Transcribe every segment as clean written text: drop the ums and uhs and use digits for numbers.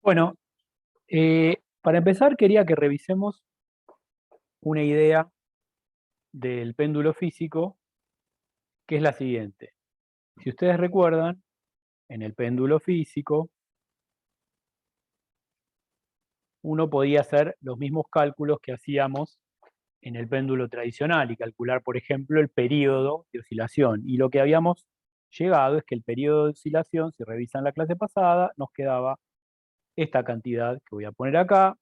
Bueno, para empezar quería que revisemos una idea del péndulo físico, que es la siguiente. Si ustedes recuerdan, en el péndulo físico, uno podía hacer los mismos cálculos que hacíamos en el péndulo tradicional y calcular, por ejemplo, el periodo de oscilación. Y lo que habíamos llegado es que el periodo de oscilación, si revisan la clase pasada, nos quedaba esta cantidad que voy a poner acá,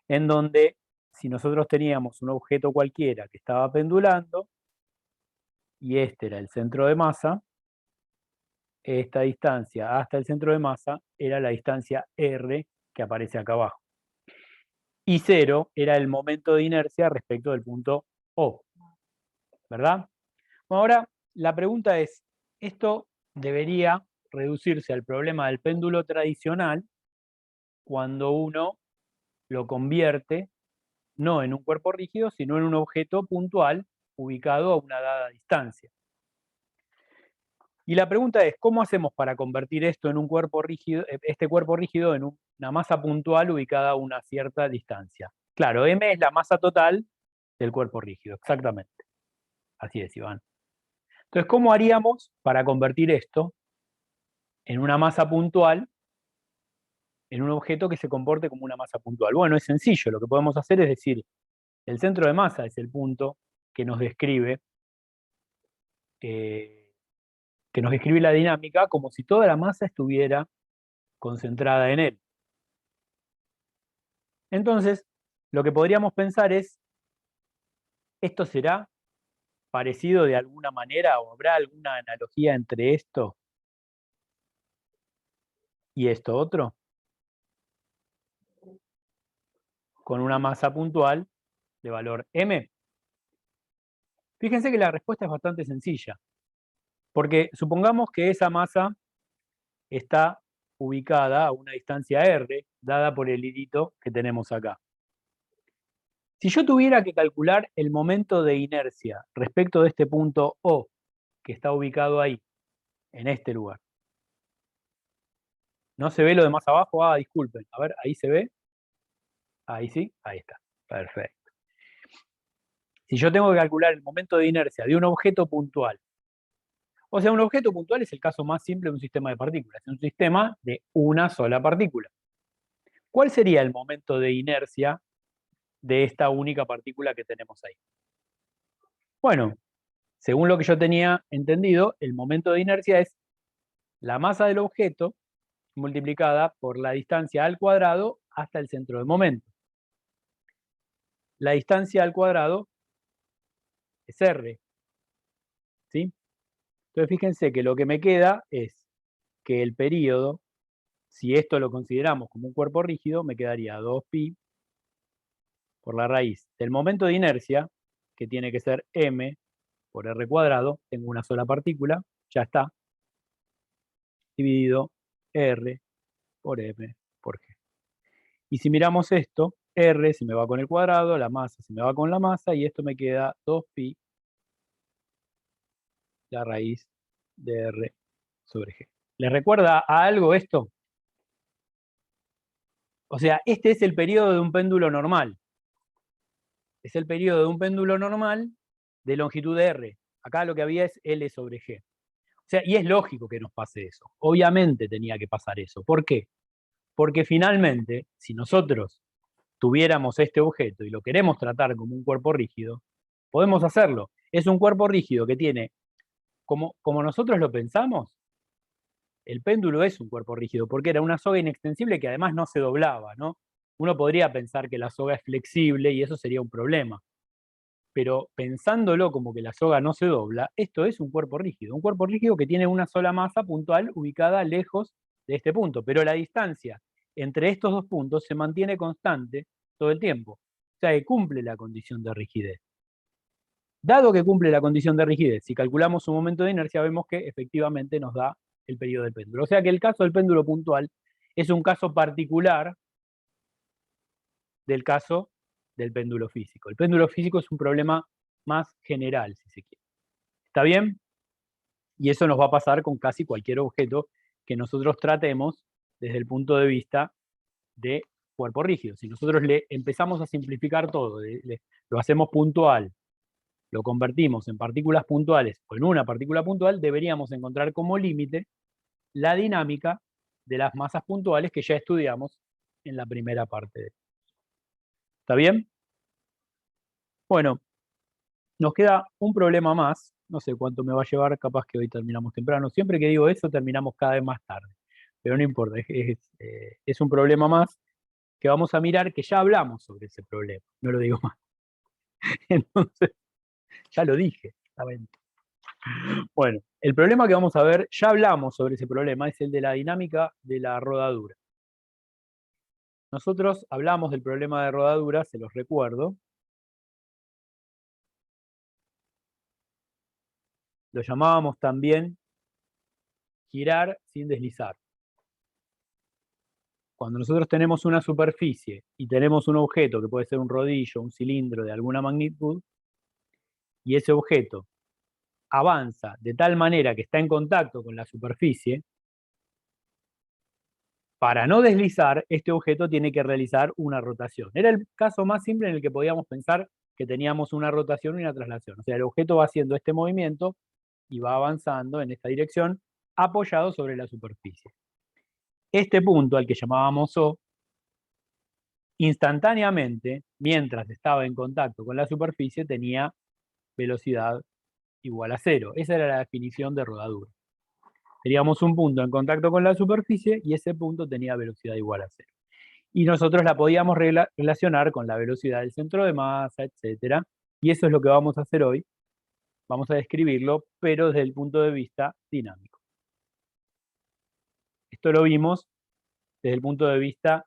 en donde si nosotros teníamos un objeto cualquiera que estaba pendulando, y este era el centro de masa, esta distancia hasta el centro de masa era la distancia r que aparece acá abajo. Y 0 era el momento de inercia respecto del punto O, ¿verdad? Bueno, ahora la pregunta es, esto debería reducirse al problema del péndulo tradicional cuando uno lo convierte no en un cuerpo rígido, sino en un objeto puntual ubicado a una dada distancia. Y la pregunta es, ¿cómo hacemos para convertir esto en un cuerpo rígido, este cuerpo rígido en una masa puntual ubicada a una cierta distancia? Claro, m es la masa total del cuerpo rígido, exactamente. Así es, Iván. Entonces, ¿cómo haríamos para convertir esto en una masa puntual, en un objeto que se comporte como una masa puntual? Bueno, es sencillo, lo que podemos hacer es decir, el centro de masa es el punto que nos describe la dinámica como si toda la masa estuviera concentrada en él. Entonces, lo que podríamos pensar es, ¿esto será parecido de alguna manera o habrá alguna analogía entre esto y esto otro? Con una masa puntual de valor m. Fíjense que la respuesta es bastante sencilla, porque supongamos que esa masa está ubicada a una distancia r, dada por el hilito que tenemos acá. Si yo tuviera que calcular el momento de inercia respecto de este punto O, que está ubicado ahí, en este lugar. ¿No se ve lo de más abajo? Ah, disculpen. A ver, ahí se ve. Ahí sí, ahí está. Perfecto. Si yo tengo que calcular el momento de inercia de un objeto puntual, o sea, un objeto puntual es el caso más simple de un sistema de partículas, es un sistema de una sola partícula. ¿Cuál sería el momento de inercia de esta única partícula que tenemos ahí? Bueno, según lo que yo tenía entendido, el momento de inercia es la masa del objeto multiplicada por la distancia al cuadrado hasta el centro de momento. La distancia al cuadrado es r, ¿sí? Entonces fíjense que lo que me queda es que el período, si esto lo consideramos como un cuerpo rígido, me quedaría 2pi por la raíz del momento de inercia, que tiene que ser m por r cuadrado, tengo una sola partícula, ya está, dividido r por m por g. Y si miramos esto, r se me va con el cuadrado, la masa se me va con la masa, y esto me queda 2pi la raíz de r sobre g. ¿Les recuerda a algo esto? O sea, este es el periodo de un péndulo normal. Es el periodo de un péndulo normal de longitud r. Acá lo que había es L sobre G. O sea, y es lógico que nos pase eso. Obviamente tenía que pasar eso. ¿Por qué? Porque finalmente, si nosotros tuviéramos este objeto y lo queremos tratar como un cuerpo rígido, podemos hacerlo. Es un cuerpo rígido que tiene, como nosotros lo pensamos, el péndulo es un cuerpo rígido, porque era una soga inextensible que además no se doblaba, ¿no? Uno podría pensar que la soga es flexible y eso sería un problema. Pero pensándolo como que la soga no se dobla, esto es un cuerpo rígido que tiene una sola masa puntual ubicada lejos de este punto, pero la distancia entre estos dos puntos se mantiene constante todo el tiempo, o sea que cumple la condición de rigidez. Dado que cumple la condición de rigidez, si calculamos su momento de inercia, vemos que efectivamente nos da el periodo del péndulo. O sea que el caso del péndulo puntual es un caso particular del caso del péndulo físico. El péndulo físico es un problema más general, si se quiere. ¿Está bien? Y eso nos va a pasar con casi cualquier objeto que nosotros tratemos desde el punto de vista de cuerpo rígido. Si nosotros le empezamos a simplificar todo, lo hacemos puntual, lo convertimos en partículas puntuales o en una partícula puntual, deberíamos encontrar como límite la dinámica de las masas puntuales que ya estudiamos en la primera parte. ¿Está bien? Bueno, nos queda un problema más. No sé cuánto me va a llevar, capaz que hoy terminamos temprano. Siempre que digo eso, terminamos cada vez más tarde. Pero no importa, es un problema más que vamos a mirar, que ya hablamos sobre ese problema. No lo digo más. Entonces, ya lo dije. Bueno, el problema que vamos a ver, ya hablamos sobre ese problema, es el de la dinámica de la rodadura. Nosotros hablamos del problema de rodadura, se los recuerdo. Lo llamábamos también girar sin deslizar. Cuando nosotros tenemos una superficie y tenemos un objeto, que puede ser un rodillo, un cilindro de alguna magnitud, y ese objeto avanza de tal manera que está en contacto con la superficie, para no deslizar, este objeto tiene que realizar una rotación. Era el caso más simple en el que podíamos pensar que teníamos una rotación y una traslación. O sea, el objeto va haciendo este movimiento y va avanzando en esta dirección, apoyado sobre la superficie. Este punto, al que llamábamos O, instantáneamente, mientras estaba en contacto con la superficie, tenía velocidad igual a 0. Esa era la definición de rodadura. Teníamos un punto en contacto con la superficie y ese punto tenía velocidad igual a 0. Y nosotros la podíamos relacionar con la velocidad del centro de masa, etc. Y eso es lo que vamos a hacer hoy. Vamos a describirlo, pero desde el punto de vista dinámico. Esto lo vimos desde el punto de vista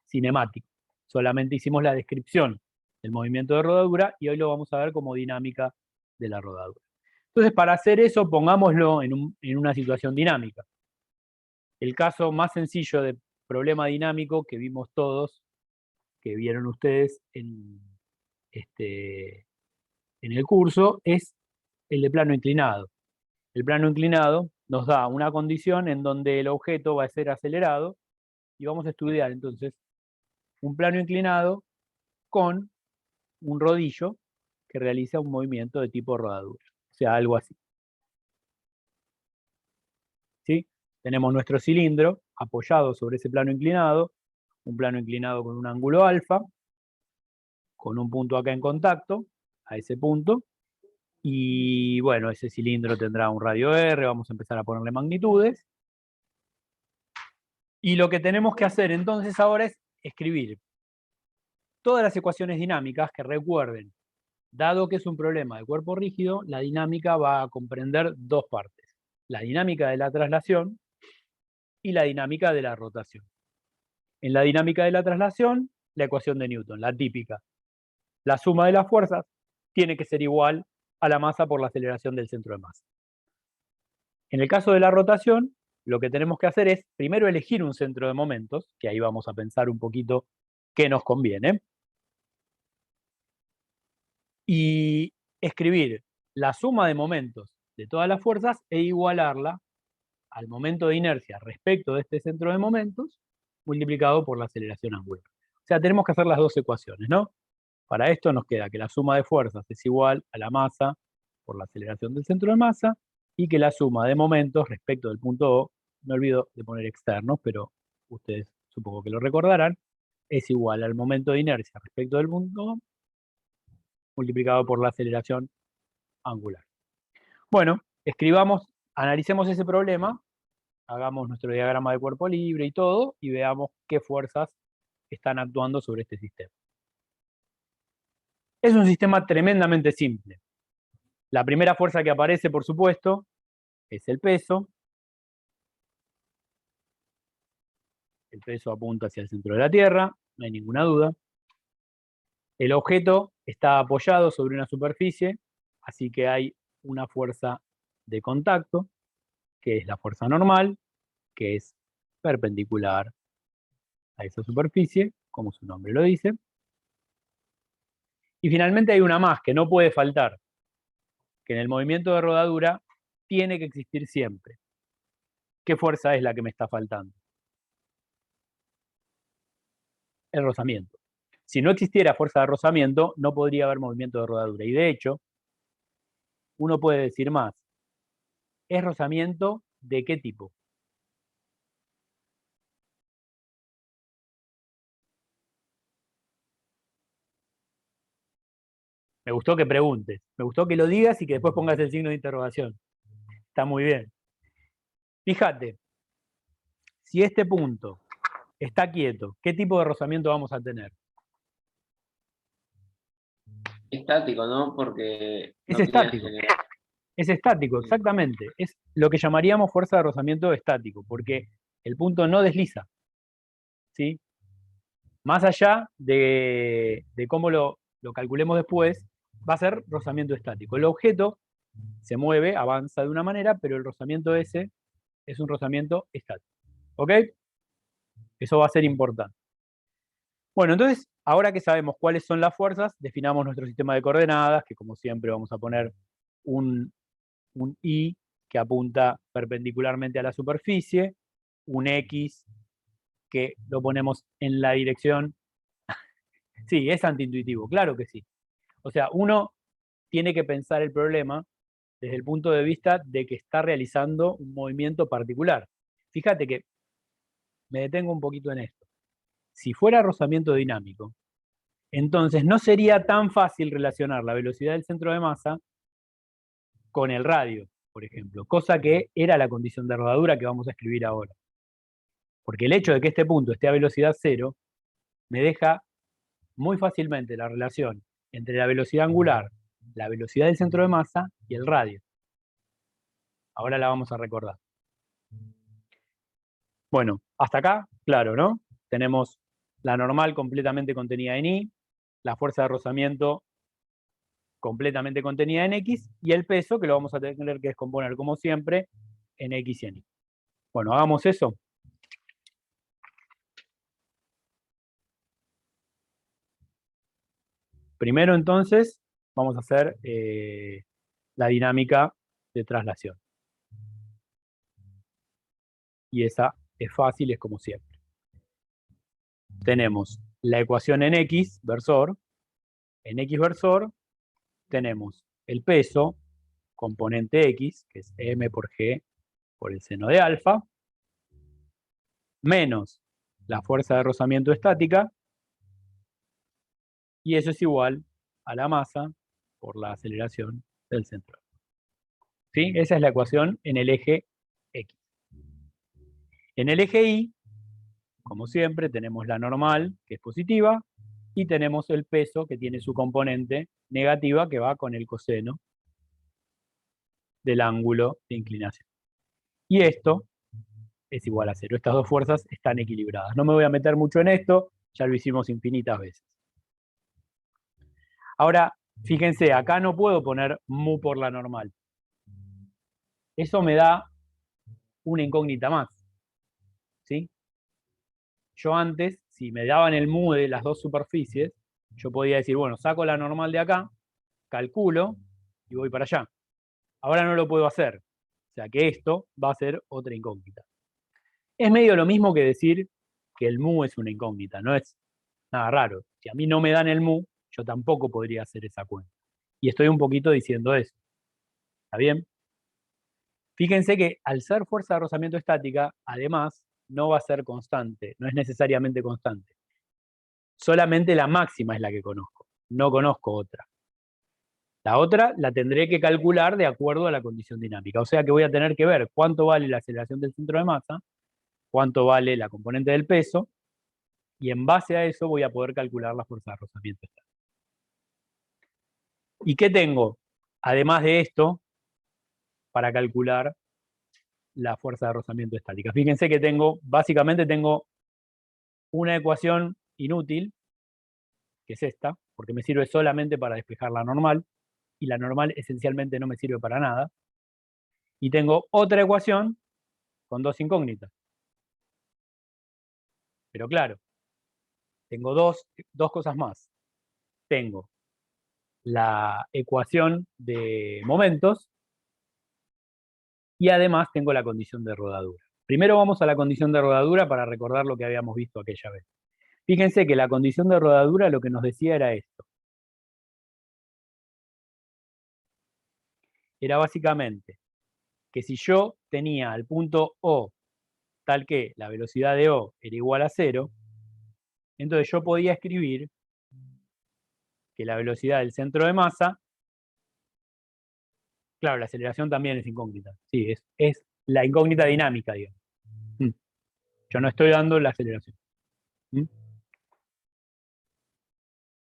cinemático. Solamente hicimos la descripción del movimiento de rodadura y hoy lo vamos a ver como dinámica de la rodadura. Entonces, para hacer eso, pongámoslo en una situación dinámica. El caso más sencillo de problema dinámico que vimos todos, que vieron ustedes en el curso, es el de plano inclinado. El plano inclinado nos da una condición en donde el objeto va a ser acelerado y vamos a estudiar entonces un plano inclinado con un rodillo que realiza un movimiento de tipo rodadura, o sea, algo así. ¿Sí? Tenemos nuestro cilindro apoyado sobre ese plano inclinado, un plano inclinado con un ángulo alfa, con un punto acá en contacto, a ese punto, y bueno, ese cilindro tendrá un radio R, vamos a empezar a ponerle magnitudes, y lo que tenemos que hacer entonces ahora es escribir todas las ecuaciones dinámicas que recuerden. Dado que es un problema de cuerpo rígido, la dinámica va a comprender dos partes. La dinámica de la traslación y la dinámica de la rotación. En la dinámica de la traslación, la ecuación de Newton, la típica. La suma de las fuerzas tiene que ser igual a la masa por la aceleración del centro de masa. En el caso de la rotación, lo que tenemos que hacer es primero elegir un centro de momentos, que ahí vamos a pensar un poquito qué nos conviene, y escribir la suma de momentos de todas las fuerzas e igualarla al momento de inercia respecto de este centro de momentos multiplicado por la aceleración angular. O sea, tenemos que hacer las dos ecuaciones, ¿no? Para esto nos queda que la suma de fuerzas es igual a la masa por la aceleración del centro de masa y que la suma de momentos respecto del punto O, me olvido de poner externos, pero ustedes supongo que lo recordarán, es igual al momento de inercia respecto del punto O multiplicado por la aceleración angular. Bueno, analicemos ese problema, hagamos nuestro diagrama de cuerpo libre y todo, y veamos qué fuerzas están actuando sobre este sistema. Es un sistema tremendamente simple. La primera fuerza que aparece, por supuesto, es el peso. El peso apunta hacia el centro de la Tierra, no hay ninguna duda. El objeto está apoyado sobre una superficie, así que hay una fuerza de contacto, que es la fuerza normal, que es perpendicular a esa superficie, como su nombre lo dice. Y finalmente hay una más que no puede faltar, que en el movimiento de rodadura tiene que existir siempre. ¿Qué fuerza es la que me está faltando? El rozamiento. Si no existiera fuerza de rozamiento, no podría haber movimiento de rodadura. Y de hecho, uno puede decir más. ¿Es rozamiento de qué tipo? Me gustó que preguntes, me gustó que lo digas y que después pongas el signo de interrogación. Está muy bien. Fíjate, si este punto está quieto, ¿qué tipo de rozamiento vamos a tener? Estático, ¿no? Porque Es no tiene estático. Es estático, exactamente. Es lo que llamaríamos fuerza de rozamiento estático, porque el punto no desliza. ¿Sí? Más allá de cómo lo calculemos después, va a ser rozamiento estático. El objeto se mueve, avanza de una manera, pero el rozamiento ese es un rozamiento estático. ¿Ok? Eso va a ser importante. Bueno, entonces, ahora que sabemos cuáles son las fuerzas, definamos nuestro sistema de coordenadas, que como siempre vamos a poner un Y que apunta perpendicularmente a la superficie, un X que lo ponemos en la dirección. Sí, es antiintuitivo, claro que sí. O sea, uno tiene que pensar el problema desde el punto de vista de que está realizando un movimiento particular. Fíjate que me detengo un poquito en esto. Si fuera rozamiento dinámico, entonces no sería tan fácil relacionar la velocidad del centro de masa con el radio, por ejemplo, cosa que era la condición de rodadura que vamos a escribir ahora. Porque el hecho de que este punto esté a velocidad cero me deja muy fácilmente la relación entre la velocidad angular, la velocidad del centro de masa y el radio. Ahora la vamos a recordar. Bueno, hasta acá, claro, ¿no? Tenemos la normal completamente contenida en I, la fuerza de rozamiento completamente contenida en X, y el peso, que lo vamos a tener que descomponer como siempre en X y en Y. Bueno, hagamos eso. Primero entonces vamos a hacer la dinámica de traslación. Y esa es fácil, es como siempre. Tenemos la ecuación en X versor. En X versor tenemos el peso, componente X, que es M por G por el seno de alfa, menos la fuerza de rozamiento estática, y eso es igual a la masa por la aceleración del centro. ¿Sí? Esa es la ecuación en el eje X. En el eje Y, como siempre, tenemos la normal, que es positiva, y tenemos el peso, que tiene su componente negativa, que va con el coseno del ángulo de inclinación. Y esto es igual a cero. Estas dos fuerzas están equilibradas. No me voy a meter mucho en esto, ya lo hicimos infinitas veces. Ahora, fíjense, acá no puedo poner mu por la normal. Eso me da una incógnita más. ¿Sí? Yo antes, si me daban el mu de las dos superficies, yo podía decir, bueno, saco la normal de acá, calculo y voy para allá. Ahora no lo puedo hacer. O sea que esto va a ser otra incógnita. Es medio lo mismo que decir que el mu es una incógnita, no es nada raro. Si a mí no me dan el mu, yo tampoco podría hacer esa cuenta. Y estoy un poquito diciendo eso. ¿Está bien? Fíjense que al ser fuerza de rozamiento estática, además, no va a ser constante, no es necesariamente constante. Solamente la máxima es la que conozco, no conozco otra. La otra la tendré que calcular de acuerdo a la condición dinámica. O sea que voy a tener que ver cuánto vale la aceleración del centro de masa, cuánto vale la componente del peso, y en base a eso voy a poder calcular la fuerza de rozamiento estática. ¿Y qué tengo? Además de esto, para calcular la fuerza de rozamiento estática. Fíjense que básicamente tengo una ecuación inútil, que es esta, porque me sirve solamente para despejar la normal, y la normal esencialmente no me sirve para nada. Y tengo otra ecuación con dos incógnitas. Pero claro, tengo dos cosas más. Tengo la ecuación de momentos, y además tengo la condición de rodadura. Primero vamos a la condición de rodadura para recordar lo que habíamos visto aquella vez. Fíjense que la condición de rodadura lo que nos decía era esto. Era básicamente que si yo tenía al punto O tal que la velocidad de O era igual a 0, entonces yo podía escribir que la velocidad del centro de masa, claro, la aceleración también es incógnita, sí, es la incógnita dinámica, digamos. Yo no estoy dando la aceleración.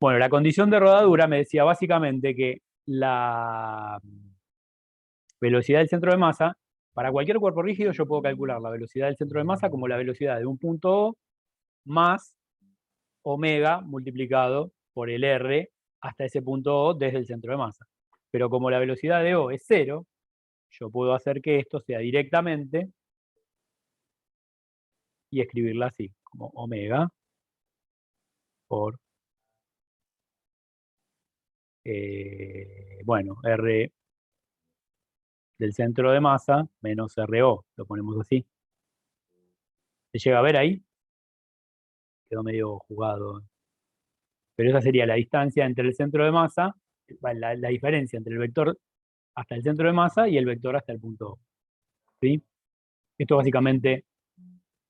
Bueno, la condición de rodadura me decía básicamente que la velocidad del centro de masa, para cualquier cuerpo rígido yo puedo calcular la velocidad del centro de masa como la velocidad de un punto O más omega multiplicado por el R hasta ese punto O desde el centro de masa. Pero como la velocidad de O es 0, yo puedo hacer que esto sea directamente y escribirla así, como omega por, bueno, R del centro de masa menos RO, lo ponemos así. ¿Se llega a ver ahí? Quedó medio jugado. Pero esa sería la distancia entre el centro de masa, la diferencia entre el vector hasta el centro de masa y el vector hasta el punto O. ¿Sí? Esto básicamente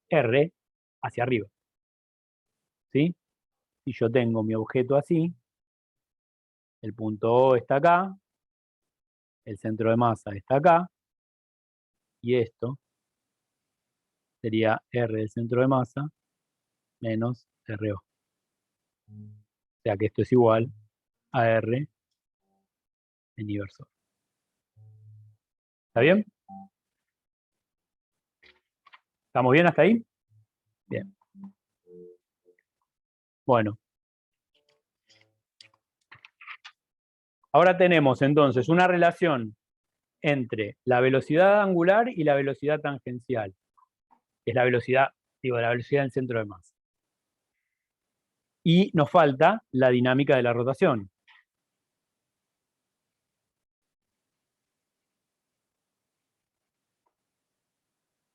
R hacia arriba. ¿Sí? Si yo tengo mi objeto así, el punto O está acá, el centro de masa está acá, y esto sería R del centro de masa menos RO. O sea que esto es igual a R en inversor. ¿Está bien? ¿Estamos bien hasta ahí? Bien. Bueno. Ahora tenemos entonces una relación entre la velocidad angular y la velocidad tangencial, que es la velocidad, la velocidad del centro de masa. Y nos falta la dinámica de la rotación.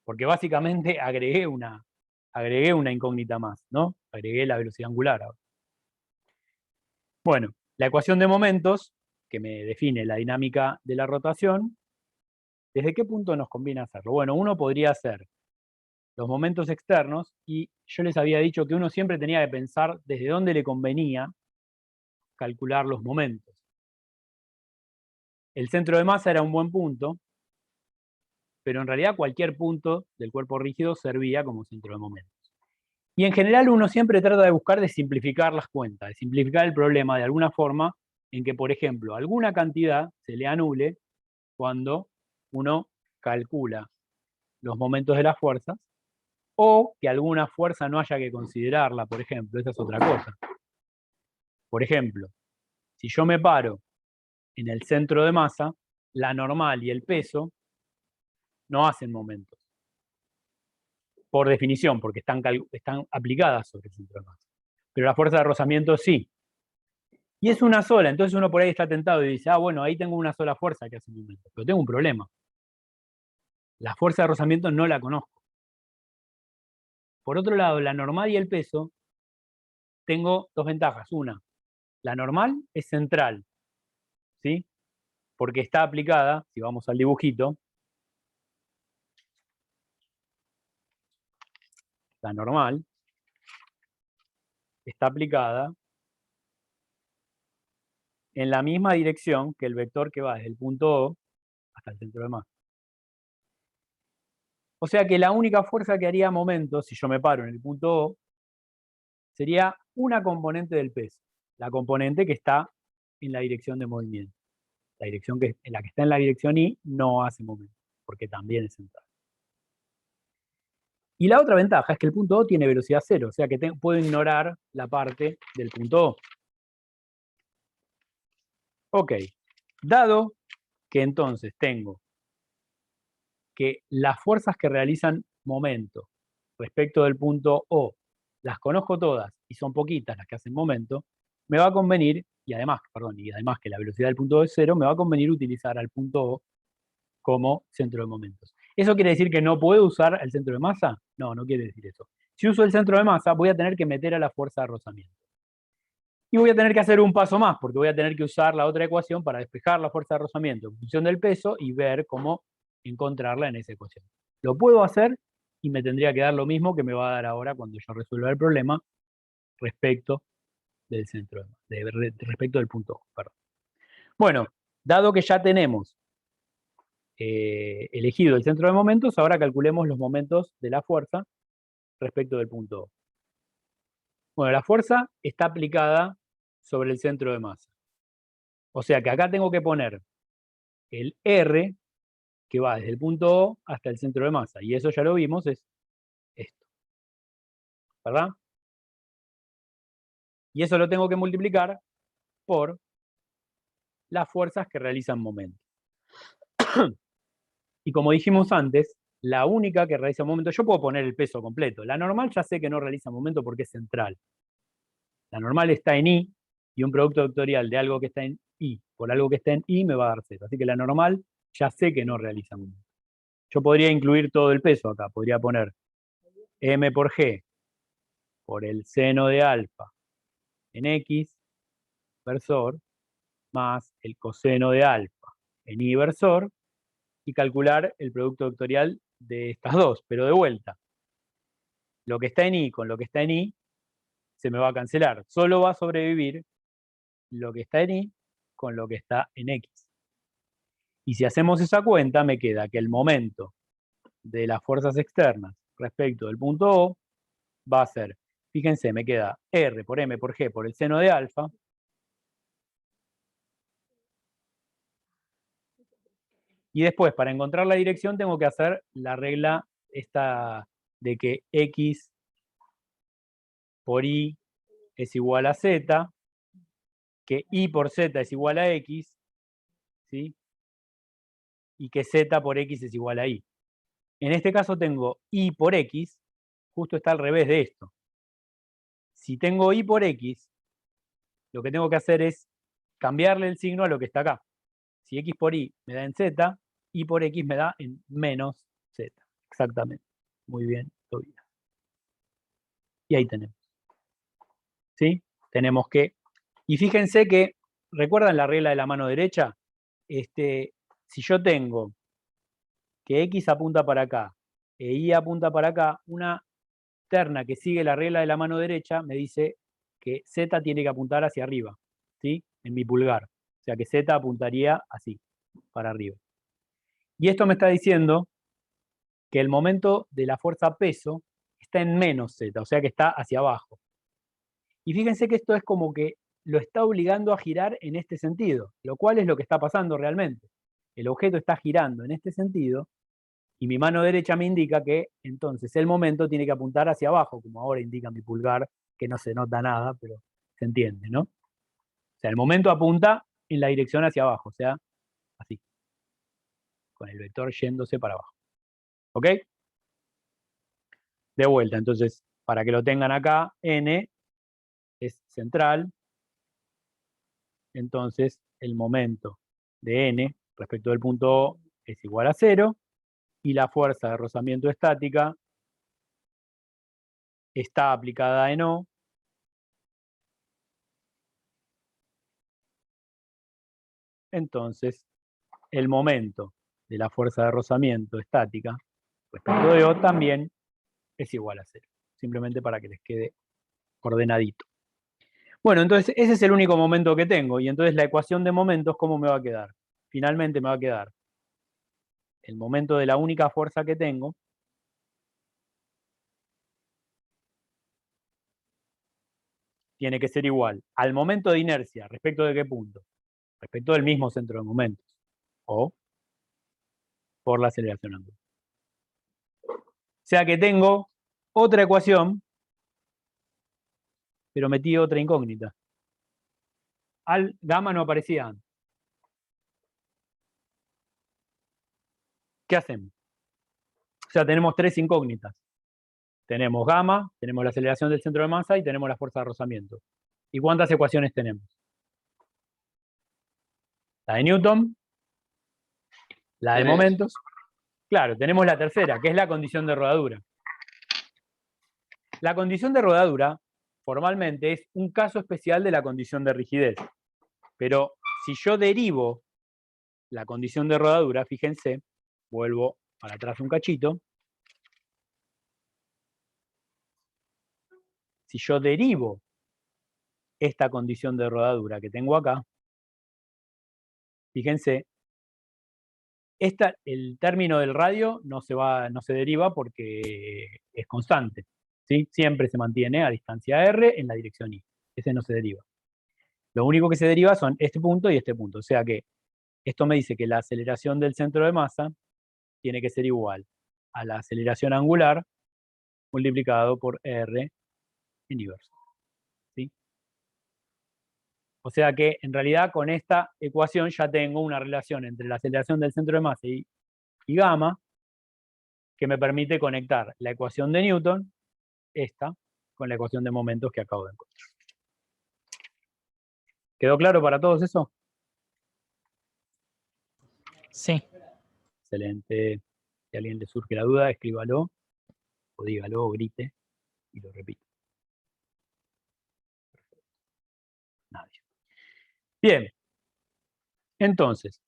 Porque básicamente agregué una incógnita más, ¿no? Agregué la velocidad angular ahora. Bueno, la ecuación de momentos, que me define la dinámica de la rotación, ¿desde qué punto nos conviene hacerlo? Bueno, uno podría hacer los momentos externos, y yo les había dicho que uno siempre tenía que pensar desde dónde le convenía calcular los momentos. El centro de masa era un buen punto, pero en realidad cualquier punto del cuerpo rígido servía como centro de momentos. Y en general uno siempre trata de buscar de simplificar las cuentas, de simplificar el problema de alguna forma en que, por ejemplo, alguna cantidad se le anule cuando uno calcula los momentos de las fuerzas, o que alguna fuerza no haya que considerarla, por ejemplo, esa es otra cosa. Por ejemplo, si yo me paro en el centro de masa, la normal y el peso no hacen momentos. Por definición, porque están aplicadas sobre el centro de masa. Pero la fuerza de rozamiento sí. Y es una sola, entonces uno por ahí está tentado y dice, bueno, ahí tengo una sola fuerza que hace momentos. Pero tengo un problema. La fuerza de rozamiento no la conozco. Por otro lado, la normal y el peso, tengo dos ventajas. Una, la normal es central, ¿sí? Porque está aplicada, si vamos al dibujito, la normal está aplicada en la misma dirección que el vector que va desde el punto O hasta el centro de masa. O sea que la única fuerza que haría momentos, si yo me paro en el punto O, sería una componente del peso, la componente que está en la dirección de movimiento. La dirección en la que está en la dirección Y no hace movimiento, porque también es central. Y la otra ventaja es que el punto O tiene velocidad cero, o sea que puedo ignorar la parte del punto O. Ok, dado que entonces tengo que las fuerzas que realizan momento respecto del punto O las conozco todas y son poquitas las que hacen momento, me va a convenir, y además que la velocidad del punto O es cero, me va a convenir utilizar al punto O como centro de momentos. ¿Eso quiere decir que no puedo usar el centro de masa? No, no quiere decir eso. Si uso el centro de masa, voy a tener que meter a la fuerza de rozamiento. Y voy a tener que hacer un paso más, porque voy a tener que usar la otra ecuación para despejar la fuerza de rozamiento en función del peso y ver cómo encontrarla en esa ecuación. Lo puedo hacer y me tendría que dar lo mismo que me va a dar ahora cuando yo resuelva el problema respecto del centro respecto del punto O. Perdón. Bueno, dado que ya tenemos elegido el centro de momentos, ahora calculemos los momentos de la fuerza respecto del punto O. Bueno, la fuerza está aplicada sobre el centro de masa. O sea que acá tengo que poner el R, que va desde el punto O hasta el centro de masa. Y eso ya lo vimos, es esto. ¿Verdad? Y eso lo tengo que multiplicar por las fuerzas que realizan momentos. Y como dijimos antes, la única que realiza momento, yo puedo poner el peso completo. La normal ya sé que no realiza momento porque es central. La normal está en I, y un producto vectorial de algo que está en I por algo que está en I me va a dar Z. Así que la normal ya sé que no realiza momento. Yo podría incluir todo el peso acá. Podría poner M por G por el seno de alfa en X versor más el coseno de alfa en Y versor y calcular el producto vectorial de estas dos. Pero de vuelta, lo que está en I con lo que está en I se me va a cancelar. Solo va a sobrevivir lo que está en Y con lo que está en X. Y si hacemos esa cuenta, me queda que el momento de las fuerzas externas respecto del punto O va a ser, fíjense, me queda R por M por G por el seno de alfa. Y después, para encontrar la dirección, tengo que hacer la regla esta de que X por Y es igual a Z, que Y por Z es igual a X, ¿sí? Y que Z por X es igual a Y. En este caso tengo Y por X, justo está al revés de esto. Si tengo Y por X, lo que tengo que hacer es cambiarle el signo a lo que está acá. Si X por Y me da en Z, Y por X me da en menos Z. Exactamente. Muy bien, Tobias. Y ahí tenemos. ¿Sí? Tenemos que... Y fíjense que, ¿recuerdan la regla de la mano derecha? Si yo tengo que X apunta para acá e Y apunta para acá, una terna que sigue la regla de la mano derecha me dice que Z tiene que apuntar hacia arriba, ¿sí? En mi pulgar. O sea que Z apuntaría así, para arriba. Y esto me está diciendo que el momento de la fuerza peso está en menos Z, o sea que está hacia abajo. Y fíjense que esto es como que lo está obligando a girar en este sentido, lo cual es lo que está pasando realmente. El objeto está girando en este sentido y mi mano derecha me indica que entonces el momento tiene que apuntar hacia abajo, como ahora indica mi pulgar, que no se nota nada, pero se entiende, ¿no? O sea, el momento apunta en la dirección hacia abajo, o sea, así, con el vector yéndose para abajo. ¿Ok? De vuelta, entonces, para que lo tengan acá, N es central, entonces el momento de N respecto del punto O es igual a 0, y la fuerza de rozamiento estática está aplicada en O, entonces el momento de la fuerza de rozamiento estática respecto de O también es igual a 0, simplemente para que les quede ordenadito. Bueno, entonces ese es el único momento que tengo, y entonces la ecuación de momentos, ¿cómo me va a quedar? Finalmente me va a quedar el momento de la única fuerza que tengo, tiene que ser igual al momento de inercia, ¿respecto de qué punto? Respecto del mismo centro de momentos, o por la aceleración angular. O sea que tengo otra ecuación, pero metí otra incógnita. Al gamma no aparecía antes. ¿Qué hacemos? O sea, tenemos tres incógnitas. Tenemos gamma, tenemos la aceleración del centro de masa y tenemos la fuerza de rozamiento. ¿Y cuántas ecuaciones tenemos? La de Newton, La de Tres. momentos. Claro, tenemos la tercera, que es la condición de rodadura. La condición de rodadura, formalmente, es un caso especial de la condición de rigidez. Pero si yo derivo la condición de rodadura, fíjense, vuelvo para atrás un cachito. Si yo derivo esta condición de rodadura que tengo acá, fíjense, el término del radio no se deriva porque es constante, ¿sí? Siempre se mantiene a distancia r en la dirección y. Ese no se deriva. Lo único que se deriva son este punto y este punto. O sea que esto me dice que la aceleración del centro de masa tiene que ser igual a la aceleración angular multiplicado por r inverso. ¿Sí? O sea que en realidad con esta ecuación ya tengo una relación entre la aceleración del centro de masa y gamma que me permite conectar la ecuación de Newton, esta, con la ecuación de momentos que acabo de encontrar. ¿Quedó claro para todos eso? Sí. Excelente. Si a alguien le surge la duda, escríbalo, o dígalo, o grite, y lo repito. Nadie. Bien. Entonces,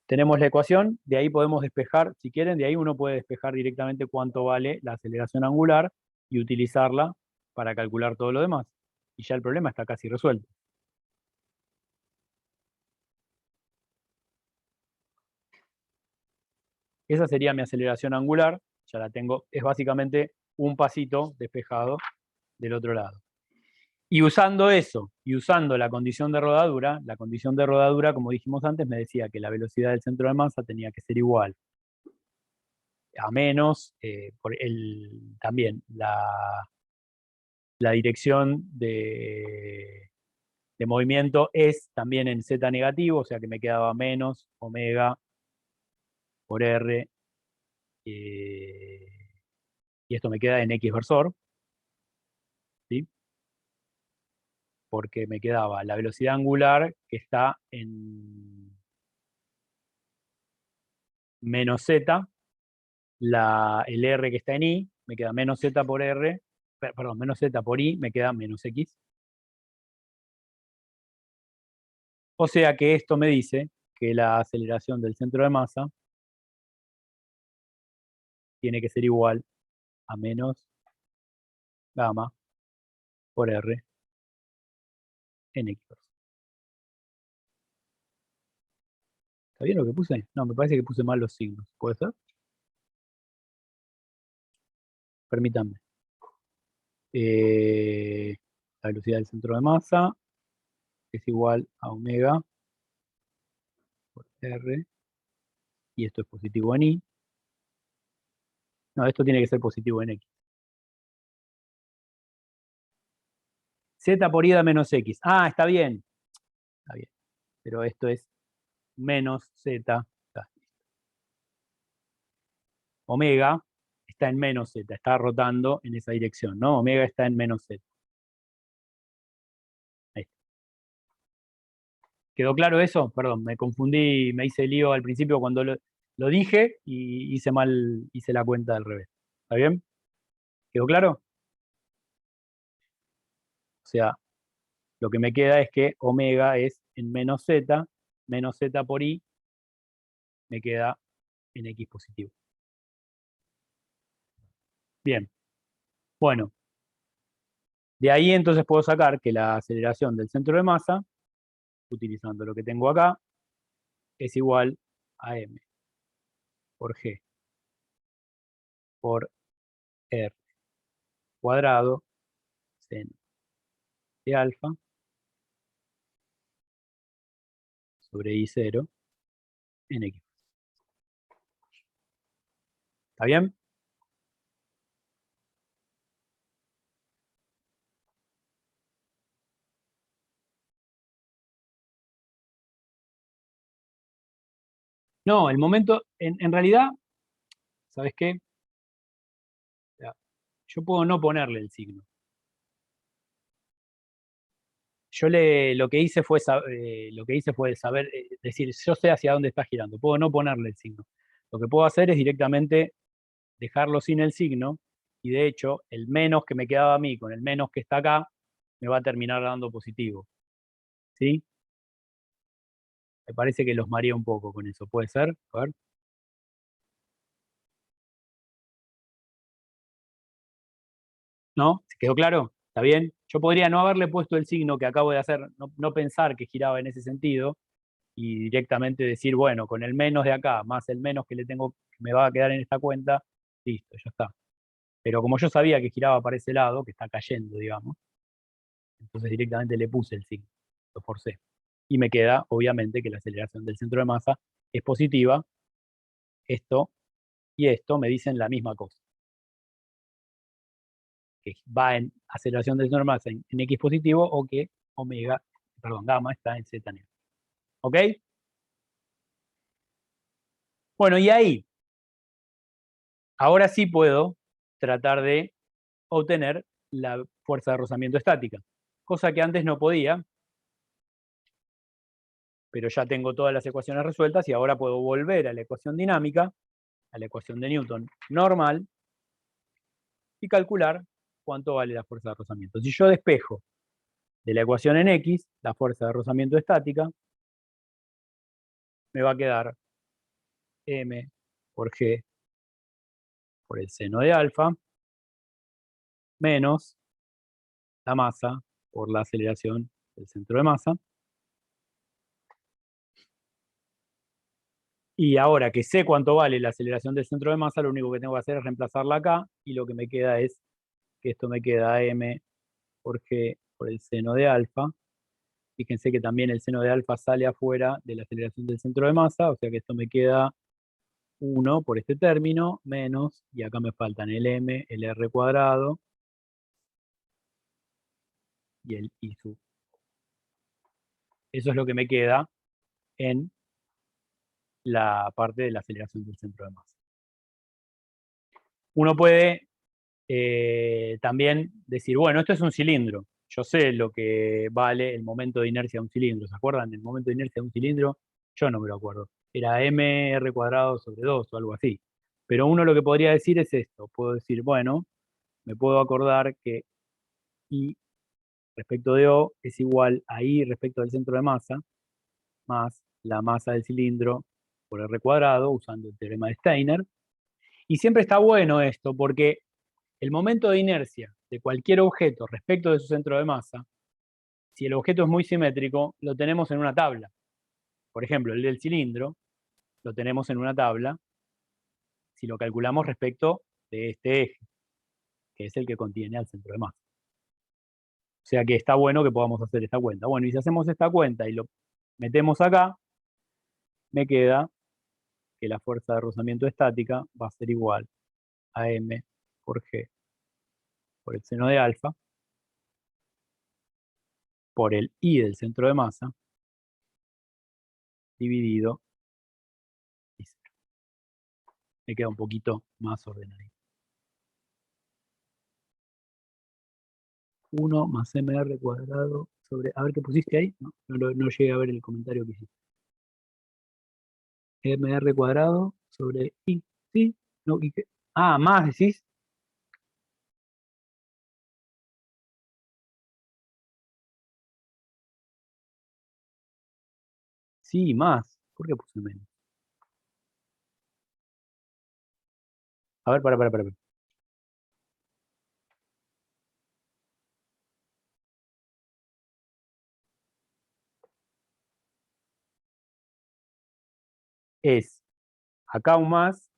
tenemos la ecuación, de ahí podemos despejar, si quieren, de ahí uno puede despejar directamente cuánto vale la aceleración angular y utilizarla para calcular todo lo demás. Y ya el problema está casi resuelto. Esa sería mi aceleración angular, ya la tengo, es básicamente un pasito despejado del otro lado. Y usando eso, y usando la condición de rodadura, como dijimos antes, me decía que la velocidad del centro de masa tenía que ser igual a menos, también la dirección de movimiento es también en z negativo, o sea que me quedaba menos omega por r, y esto me queda en x versor, ¿sí? Porque me quedaba la velocidad angular que está en menos z, el r que está en i, me queda menos z por r, perdón, menos z por i, me queda menos x. O sea que esto me dice que la aceleración del centro de masa tiene que ser igual a menos gamma por r en x. ¿Está bien lo que puse? No, me parece que puse mal los signos. ¿Puede ser? Permítanme. La velocidad del centro de masa es igual a omega por r, y esto es positivo en i. No, esto tiene que ser positivo en x. Z por i da menos x. Ah, está bien. Está bien. Pero esto es menos z. Omega está en menos z, está rotando en esa dirección, ¿no? Omega está en menos z. Ahí está. ¿Quedó claro eso? Perdón, me confundí, me hice lío al principio cuando lo dije y hice la cuenta al revés. ¿Está bien? ¿Quedó claro? O sea, lo que me queda es que omega es en menos z por i me queda en x positivo. Bien. Bueno, de ahí entonces puedo sacar que la aceleración del centro de masa, utilizando lo que tengo acá, es igual a m por g por r cuadrado seno de alfa sobre I0 en X. ¿Está bien? No, el momento, en realidad, ¿sabes qué? Yo puedo no ponerle el signo. yo lo que hice fue saber, decir, yo sé hacia dónde está girando, puedo no ponerle el signo. Lo que puedo hacer es directamente dejarlo sin el signo, y de hecho, el menos que me quedaba a mí con el menos que está acá, me va a terminar dando positivo. ¿Sí? Me parece que los mareé un poco con eso, ¿puede ser? A ver. ¿No? ¿Se quedó claro? ¿Está bien? Yo podría no haberle puesto el signo que acabo de hacer, no pensar que giraba en ese sentido, y directamente decir, bueno, con el menos de acá, más el menos que le tengo, que me va a quedar en esta cuenta, listo, ya está. Pero como yo sabía que giraba para ese lado, que está cayendo, digamos, entonces directamente le puse el signo, lo forcé. Y me queda, obviamente, que la aceleración del centro de masa es positiva. Esto y esto me dicen la misma cosa, que va en aceleración del centro de masa en X positivo, o que gamma está en Z negativo. ¿Ok? Bueno, y ahí, ahora sí puedo tratar de obtener la fuerza de rozamiento estática, cosa que antes no podía, pero ya tengo todas las ecuaciones resueltas y ahora puedo volver a la ecuación dinámica, a la ecuación de Newton normal, y calcular cuánto vale la fuerza de rozamiento. Si yo despejo de la ecuación en X la fuerza de rozamiento estática, me va a quedar m por g por el seno de alfa menos la masa por la aceleración del centro de masa. Y ahora que sé cuánto vale la aceleración del centro de masa, lo único que tengo que hacer es reemplazarla acá, y lo que me queda es que esto me queda m por g por el seno de alfa. Fíjense que también el seno de alfa sale afuera de la aceleración del centro de masa, o sea que esto me queda 1 por este término, menos, y acá me faltan el m, el r cuadrado, y el i sub. Eso es lo que me queda en la parte de la aceleración del centro de masa. Uno puede también decir, bueno, esto es un cilindro. Yo sé lo que vale el momento de inercia de un cilindro. ¿Se acuerdan? El momento de inercia de un cilindro, yo no me lo acuerdo. Era mr cuadrado sobre 2 o algo así. Pero uno lo que podría decir es esto. Puedo decir, bueno, me puedo acordar que I respecto de O es igual a I respecto del centro de masa, más la masa del cilindro por R cuadrado, usando el teorema de Steiner. Y siempre está bueno esto, porque el momento de inercia de cualquier objeto respecto de su centro de masa, si el objeto es muy simétrico, lo tenemos en una tabla. Por ejemplo, el del cilindro lo tenemos en una tabla si lo calculamos respecto de este eje, que es el que contiene al centro de masa. O sea que está bueno que podamos hacer esta cuenta. Bueno, y si hacemos esta cuenta y lo metemos acá, me queda que la fuerza de rozamiento estática va a ser igual a m por g por el seno de alfa por el i del centro de masa dividido i 0. Me queda un poquito más ordenado. 1 más mr cuadrado sobre... A ver qué pusiste ahí. No llegué a ver el comentario que hiciste. Mr cuadrado sobre i. ¿Sí? No, ¿y qué? Ah, más decís. Sí, más. ¿Por qué puse menos? A ver, para. ¿Es acá un más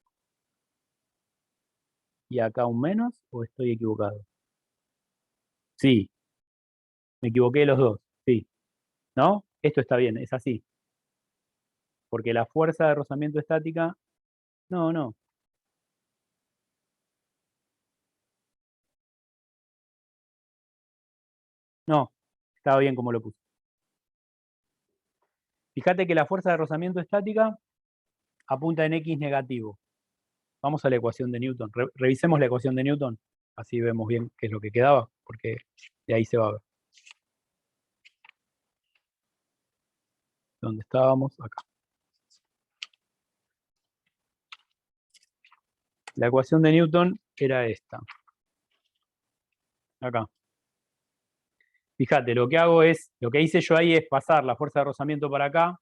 y acá un menos, o estoy equivocado? Sí, me equivoqué de los dos. Sí. ¿No? Esto está bien, es así. Porque la fuerza de rozamiento estática... No. No, estaba bien como lo puse. Fíjate que la fuerza de rozamiento estática apunta en X negativo. Vamos a la ecuación de Newton. Revisemos la ecuación de Newton, así vemos bien qué es lo que quedaba, porque de ahí se va a ver. ¿Dónde estábamos? Acá. La ecuación de Newton era esta. Acá. Fíjate, lo que hice yo ahí es pasar la fuerza de rozamiento para acá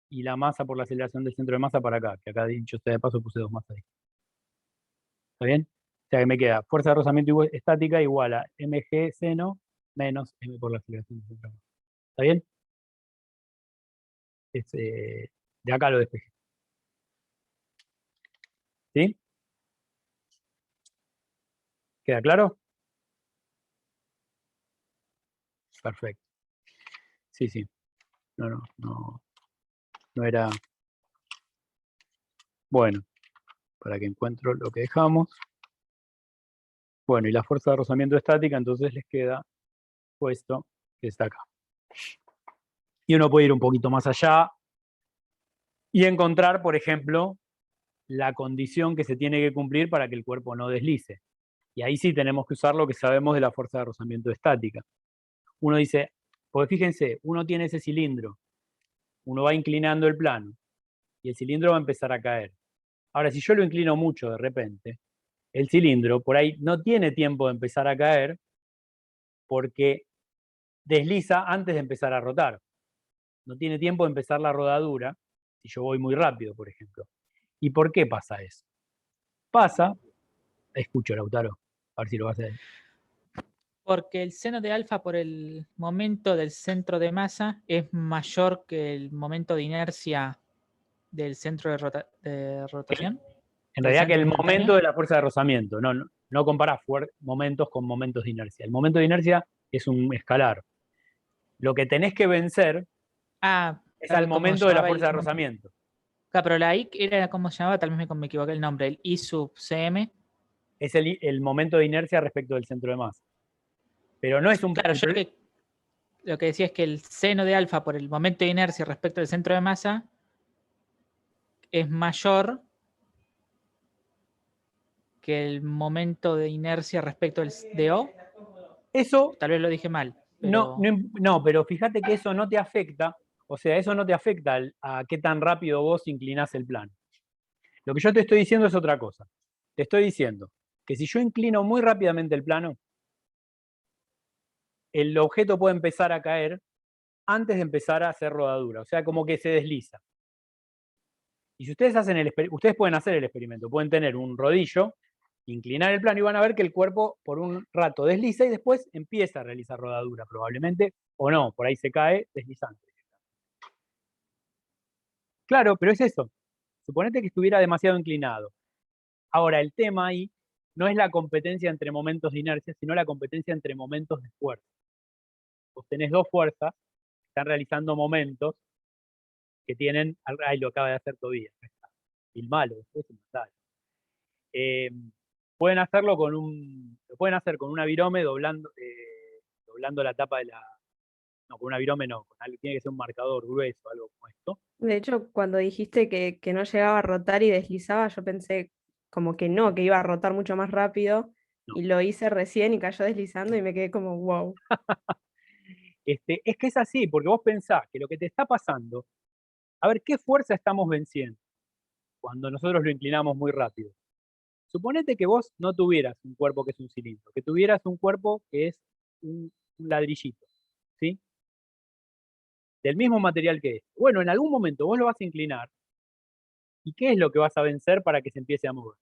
y la masa por la aceleración del centro de masa para acá, que acá dicho sea de paso puse 2 masas ahí. ¿Está bien? O sea que me queda fuerza de rozamiento estática igual a mg seno menos m por la aceleración del centro de masa. ¿Está bien? De acá lo despejé. ¿Sí? ¿Queda claro? Perfecto. Sí, sí. No era. Bueno, para que encuentro lo que dejamos. Bueno, y la fuerza de rozamiento estática, entonces les queda puesto que está acá. Y uno puede ir un poquito más allá y encontrar, por ejemplo, la condición que se tiene que cumplir para que el cuerpo no deslice. Y ahí sí tenemos que usar lo que sabemos de la fuerza de rozamiento estática. Uno dice, porque fíjense, uno tiene ese cilindro, uno va inclinando el plano y el cilindro va a empezar a caer. Ahora, si yo lo inclino mucho de repente, el cilindro por ahí no tiene tiempo de empezar a caer porque desliza antes de empezar a rotar. No tiene tiempo de empezar la rodadura si yo voy muy rápido, por ejemplo. ¿Y por qué pasa eso? Pasa, escucho, Lautaro, a ver si lo vas a decir. Porque el seno de alfa por el momento del centro de masa es mayor que el momento de inercia del centro de rotación. En del realidad que centro el simultáneo. momento de la fuerza de rozamiento, no comparás momentos con momentos de inercia. El momento de inercia es un escalar. Lo que tenés que vencer es al momento de la fuerza de rozamiento. Claro, pero la I era, ¿cómo se llamaba? Tal vez me equivoqué el nombre. El I sub CM. Es el momento de inercia respecto del centro de masa. Pero no es un... Claro, yo lo que decía es que el seno de alfa por el momento de inercia respecto del centro de masa es mayor que el momento de inercia respecto de O. Eso... Tal vez lo dije mal. Pero... No, pero fíjate que eso no te afecta, o sea, eso no te afecta a qué tan rápido vos inclinás el plano. Lo que yo te estoy diciendo es otra cosa. Te estoy diciendo que si yo inclino muy rápidamente el plano, el objeto puede empezar a caer antes de empezar a hacer rodadura, o sea, como que se desliza. Y si ustedes hacen ustedes pueden hacer el experimento, pueden tener un rodillo, inclinar el plano y van a ver que el cuerpo por un rato desliza y después empieza a realizar rodadura, probablemente, o no, por ahí se cae deslizante. Claro, pero es eso. Suponete que estuviera demasiado inclinado. Ahora, el tema ahí no es la competencia entre momentos de inercia, sino la competencia entre momentos de fuerza. Vos tenés dos fuerzas que están realizando momentos que tienen... Ahí lo acaba de hacer Tobías. Filmalo, después pueden hacerlo con lo pueden hacer con una virome doblando la tapa de la... No, con una virome no, tiene que ser un marcador grueso, algo como esto. De hecho, cuando dijiste que no llegaba a rotar y deslizaba, yo pensé como que no, que iba a rotar mucho más rápido. No. Y lo hice recién y cayó deslizando y me quedé como, wow. Es que es así, porque vos pensás que lo que te está pasando, a ver, ¿qué fuerza estamos venciendo cuando nosotros lo inclinamos muy rápido? Suponete que vos no tuvieras un cuerpo que es un cilindro, que tuvieras un cuerpo que es un ladrillito, ¿sí? Del mismo material que este. Bueno, en algún momento vos lo vas a inclinar, ¿y qué es lo que vas a vencer para que se empiece a mover?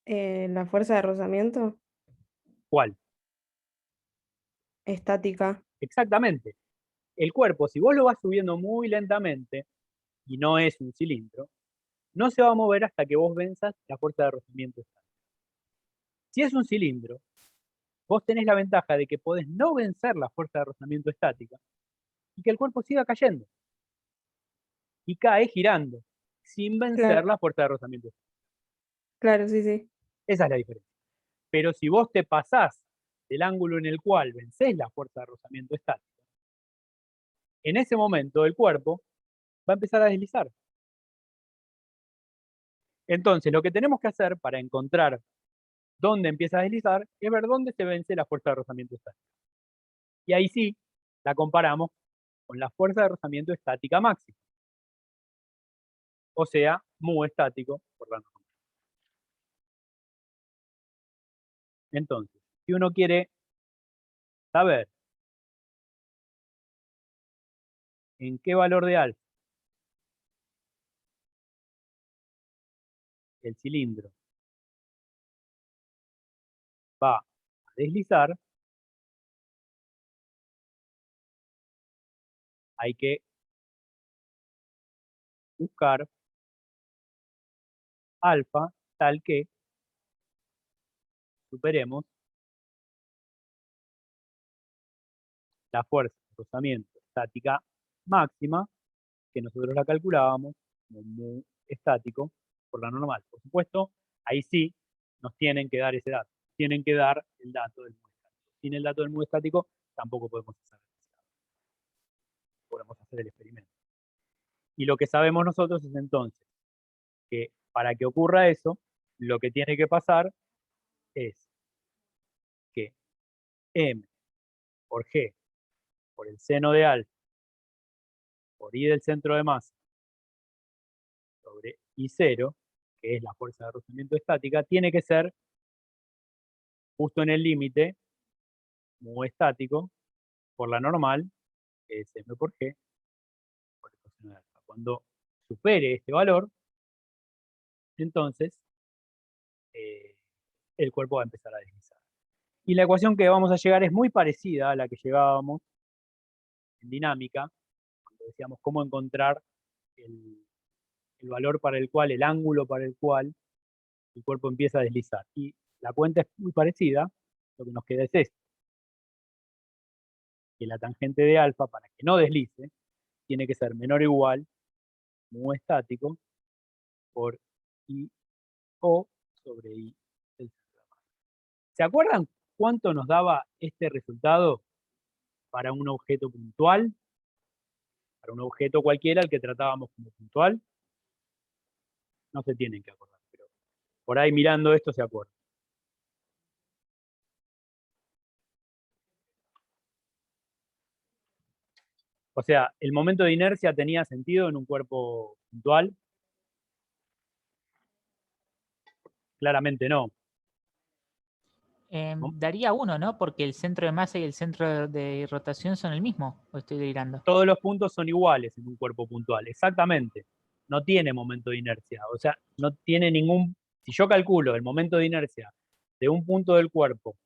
La fuerza de rozamiento, ¿Cuál? estática. Exactamente. El cuerpo, si vos lo vas subiendo muy lentamente, y no es un cilindro, no se va a mover hasta que vos venzas la fuerza de rozamiento estática. Si es un cilindro, vos tenés la ventaja de que podés no vencer la fuerza de rozamiento estática y que el cuerpo siga cayendo. Y cae girando, sin vencer Claro, la fuerza de rozamiento estática. claro, sí, sí. Esa es la diferencia. Pero si vos te pasás del ángulo en el cual vencés la fuerza de rozamiento estática, en ese momento el cuerpo va a empezar a deslizar. Entonces, lo que tenemos que hacer para encontrar dónde empieza a deslizar es ver dónde se vence la fuerza de rozamiento estática. Y ahí sí, la comparamos con la fuerza de rozamiento estática máxima. O sea, mu estático por la normal. Entonces, si uno quiere saber en qué valor de alfa el cilindro va a deslizar, hay que buscar alfa tal que superemos la fuerza de rozamiento estática máxima, que nosotros la calculábamos como mu estático por la normal. Por supuesto, ahí sí nos tienen que dar ese dato. Tienen que dar el dato del mu estático. Sin el dato del mu estático tampoco podemos hacer el experimento. Y lo que sabemos nosotros es entonces que para que ocurra eso, lo que tiene que pasar es que m por g por el seno de alfa por i del centro de masa sobre I0, que es la fuerza de rozamiento estática, tiene que ser justo en el límite mu estático por la normal, que es m por g por el coseno de alfa. Cuando supere este valor, entonces el cuerpo va a empezar a deslizar. Y la ecuación que vamos a llegar es muy parecida a la que llegábamos en dinámica, cuando decíamos cómo encontrar el valor para el cual, el ángulo para el cual el cuerpo empieza a deslizar. Y la cuenta es muy parecida, lo que nos queda es esto, que la tangente de alfa, para que no deslice, tiene que ser menor o igual mu estático por I o sobre I del centro de masa. ¿Se acuerdan cuánto nos daba este resultado para un objeto puntual? Para un objeto cualquiera al que tratábamos como puntual. No se tienen que acordar, pero por ahí mirando esto se acuerdan. O sea, ¿el momento de inercia tenía sentido en un cuerpo puntual? Claramente no. ¿No? Daría 1, ¿no? Porque el centro de masa y el centro de rotación son el mismo. ¿O estoy delirando? Todos los puntos son iguales en un cuerpo puntual, exactamente. No tiene momento de inercia. O sea, no tiene ningún... Si yo calculo el momento de inercia de un punto del cuerpo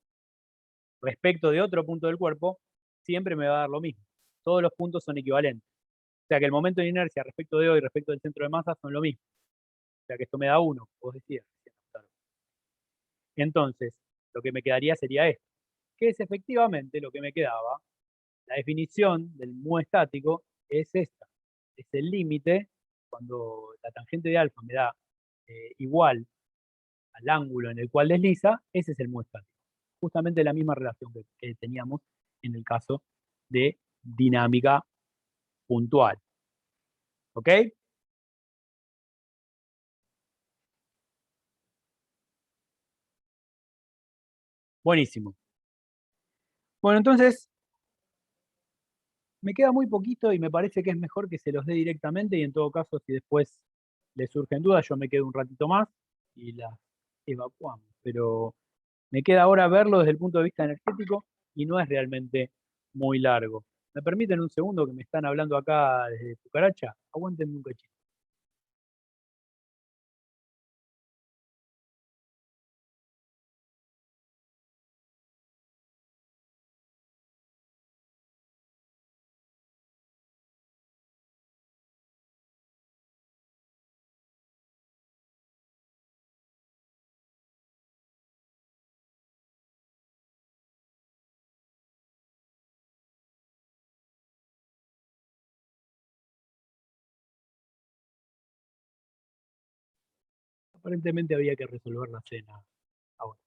respecto de otro punto del cuerpo, siempre me va a dar lo mismo. Todos los puntos son equivalentes. O sea que el momento de inercia respecto de hoy, respecto del centro de masa, son lo mismo. O sea que esto me da 1, vos decías. Entonces, lo que me quedaría sería esto, que es efectivamente lo que me quedaba. La definición del mu estático es esta. Es el límite cuando la tangente de alfa me da igual al ángulo en el cual desliza, ese es el mu estático. Justamente la misma relación que teníamos en el caso de dinámica puntual. ¿Ok? Buenísimo. Bueno, entonces, me queda muy poquito y me parece que es mejor que se los dé directamente y en todo caso, si después les surgen dudas, yo me quedo un ratito más y las evacuamos. Pero me queda ahora verlo desde el punto de vista energético y no es realmente muy largo. ¿Me permiten un segundo que me están hablando acá desde Cucaracha? Aguántenme un cachito. Aparentemente había que resolver la cena ahora.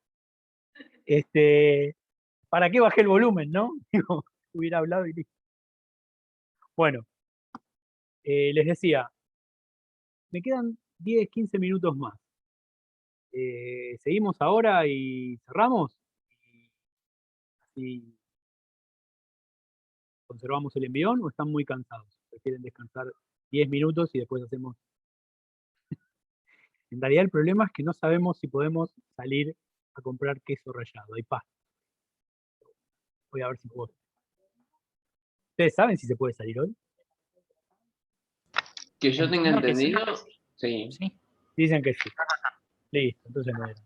¿Para qué bajé el volumen, no? Digo, hubiera hablado y listo. Bueno, les decía, me quedan 10, 15 minutos más. Seguimos ahora y cerramos. Y así ¿Conservamos el envión o están muy cansados? ¿Prefieren descansar 10 minutos y después hacemos? En realidad el problema es que no sabemos si podemos salir a comprar queso rallado. Hay pasta. Voy a ver si puedo. ¿Ustedes saben si se puede salir hoy? Que yo tenga Entiendo que sí. entendido, sí. Sí. Dicen que sí. Listo, entonces no era.